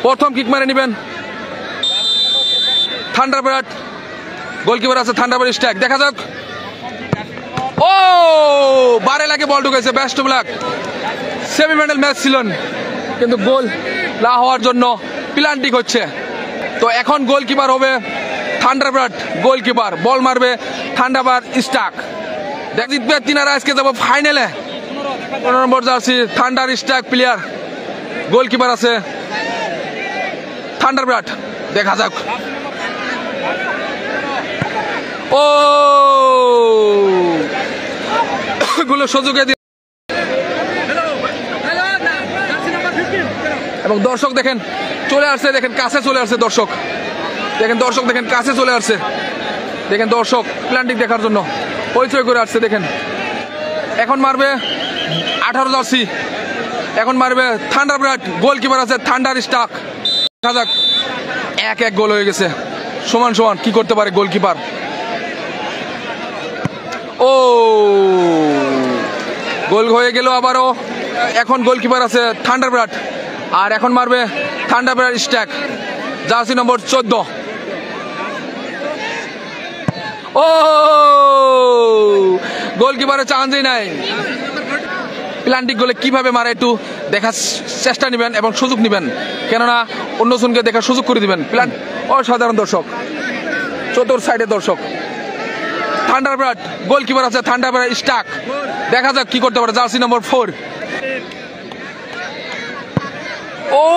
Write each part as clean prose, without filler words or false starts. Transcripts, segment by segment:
প্রথম কিক মারে নেবেন থান্ডারবার্ড। গোলকিপার আছে থান্ডারবার্ড স্ট্রাইক। দেখা যাক। ও বারে লাগে বল ঢুকেছে। Best of luck. Semifinal match ছিল কিন্তু গোল না হওয়ার জন্য প্লান্টিক হচ্ছে। তো এখন গোলকিপার হবে থান্ডারবার্ড গোলকিপার। বল মারবে থান্ডারবার্ড স্ট্রাইক। জিতবে তিনারা। আজকে যাবো ফাইনালে। 15 নম্বর jersey Thunder Strike player. Goalkeeper আছে থান্ডারবার্ড। দেখা যাক। ও গুলো সুযোগে এবং দর্শক দেখেন চলে আসছে। দেখেন কাছে চলে আসছে দর্শক। দেখেন দর্শক দেখেন কাছে চলে আসছে। দেখেন দর্শক প্ল্যান্টিক দেখার জন্য পরিচয় করে আসছে। দেখেন এখন মারবে 18 জার্সি। এখন মারবে থান্ডারবার্ড। গোলকিপার আছে থান্ডার স্ট্রাইক। দেখা যাক। 1-1 গোল হয়ে গেছে। সমান সমান কি করতে পারে গোলকিপার। ও গোল হয়ে গেল আবারও। এখন গোলকিপার আছে থান্ডারবার্ড আর এখন মারবে থান্ডারবার্ড স্ট্রাইক জার্সি নম্বর 14। ও গোলকিপারের চান্সই নাই। প্লান্টিক গোলে কিভাবে মারে একটু দেখার চেষ্টা নেবেন এবং সুযোগ নেবেন, কেননা অন্যজনকে দেখার সুযোগ করে দিবেন। অসাধারণ দর্শক, চতুর সাইডে দর্শক। থান্ডারবার্ড গোলকিপার আছে থান্ডারবার্ড স্ট্রাইক। দেখা যাক কি করতে পারে জার্সি নম্বর 4। ও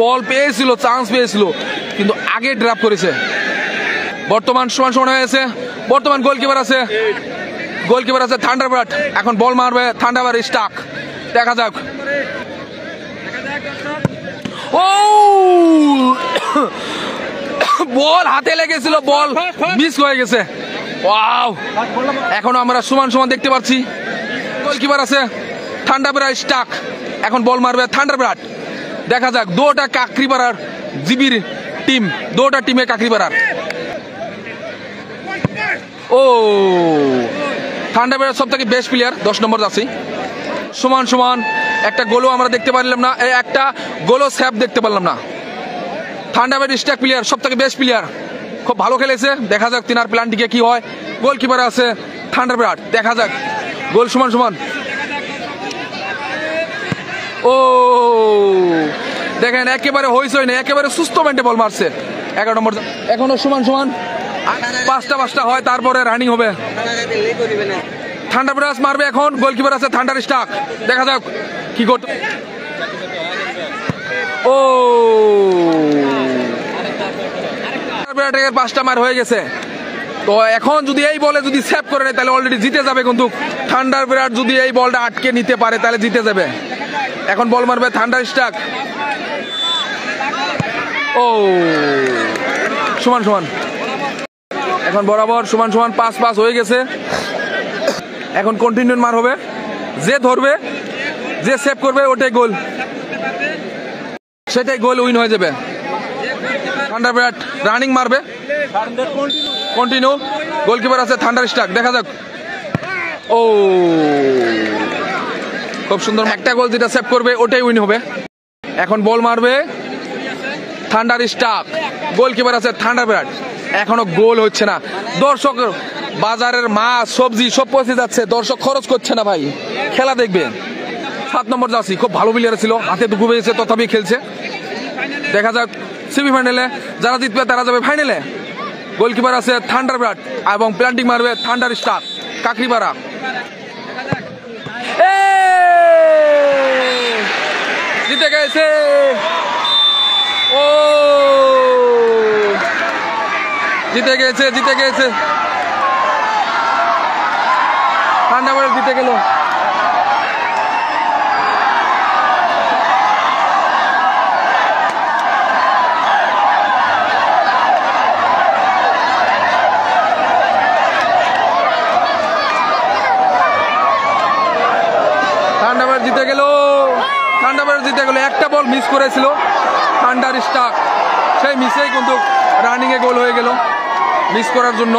বল পেয়েছিল, চান্স পেয়েছিল কিন্তু আগে ড্রপ করেছে। বর্তমান সমান সমান হয়েছে। বর্তমান গোলকিপার আছে থান্ডারবার্ড। এখন বল মারবে থান্ডারবার্ড স্ট্রাইক। দেখা যাক। ও বল হাতে লেগেছিল, বল মিস হয়ে গেছে। ওয়াও, এখনো আমরা সমান সমান দেখতে পাচ্ছি। গোলকিপার আছে থান্ডারবার্ড স্ট্রাইক। এখন বল মারবে থান্ডারবার্ড। দেখা যাক। দুটা কাকরিপাড়ার জিবির টিম, দুটা টিমে কাকরিপাড়ার। ও থান্ডারবার্ড সব থেকে বেস্ট প্লেয়ার 10 নম্বর জার্সি। সমান সমান একটা গোলও আমরা দেখতে পারলাম না, একটা গোলও সেভ দেখতে পারলাম না। থান্ডারবার্ড স্ট্রাইক প্লেয়ার সব থেকে বেস্ট প্লেয়ার, খুব ভালো খেলেছে। দেখা যাক তিনার প্ল্যানটিকে কি হয়। গোলকিপার আছে থান্ডারবার্ড। দেখা যাক। গোল সমান সমান। ও দেখেন একেবারে হইচই নেই, একেবারে সুস্থ মেন্টে বল মারছে 11 নম্বর। এখনো সমান সমান 5টা হয়, তারপরে রানিং হবে। থান্ডারবার্ড মারবে এখন। গোলকিপার আছে থান্ডার স্ট্রাইক। দেখা যাক কি করতে। ও 5টা মার হয়ে গেছে। তো এখন যদি এই বলে যদি সেভ করে নেয় তাহলে অলরেডি জিতে যাবে। কিন্তু থান্ডারবার্ড যদি এই বলটা আটকে নিতে পারে তাহলে জিতে যাবে। এখন বল মারবে থান্ডার স্ট্রাইক। ও সমান সমান এখন বরাবর সমান সমান 5 হয়ে গেছে। এখন কন্টিনিউ মার হবে। যে ধরবে, যে সেভ করবে ওটাই গোল, সেটাই গোল উইন হয়ে যাবে। থান্ডারবার্ড রানিং মারবে কন্টিনিউ। গোলকিপার আছে থান্ডার স্ট্রাইক। দেখা যাক। ও খুব সুন্দর। একটা গোল যেটা সেভ করবে ওটাই উইন হবে। এখন বল মারবে থান্ডার স্ট্রাইক। গোলকিপার আছে থান্ডারবার্ড। এখনো গোল হচ্ছে না। দর্শক বাজারের মাছ সবজি সব পচে যাচ্ছে, দর্শক খরচ করছে না ভাই, খেলা দেখবে। 7 নম্বর জার্সি খুব ভালো প্লেয়ার ছিল, হাতে দুঃখ পেয়েছে তথাপি খেলছে। দেখা যাক সেমিফাইনালে যারা জিতবে তারা যাবে ফাইনালে। গোলকিপার আছে থান্ডারবার্ড এবং প্ল্যান্টিং মারবে থান্ডার স্ট্রাইক কাকরিপাড়া। জিতে গেছে। ও জিতে গেছে থান্ডারবার্ড জিতে গেল। থান্ডারবার্ড জিতে গেল। একটা বল মিস করেছিল থান্ডার স্ট্রাইক, সেই মিসেই কিন্তু রানিংয়ে গোল হয়ে গেল মিস করার জন্য।